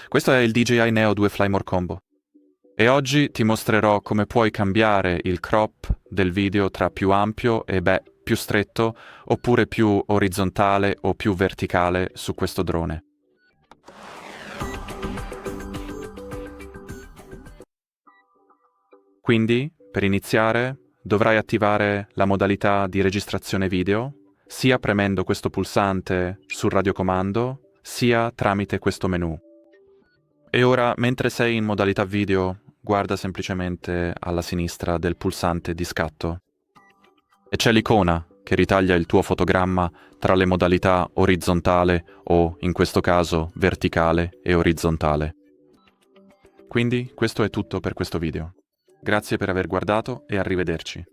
Questo è il DJI Neo 2 Fly More Combo e oggi ti mostrerò come puoi cambiare il crop del video tra più ampio e più stretto oppure più orizzontale o più verticale su questo drone. Quindi, per iniziare, dovrai attivare la modalità di registrazione video, sia premendo questo pulsante sul radiocomando, sia tramite questo menu. E ora, mentre sei in modalità video, guarda semplicemente alla sinistra del pulsante di scatto. E c'è l'icona che ritaglia il tuo fotogramma tra le modalità orizzontale o, in questo caso, verticale e orizzontale. Quindi, questo è tutto per questo video. Grazie per aver guardato e arrivederci.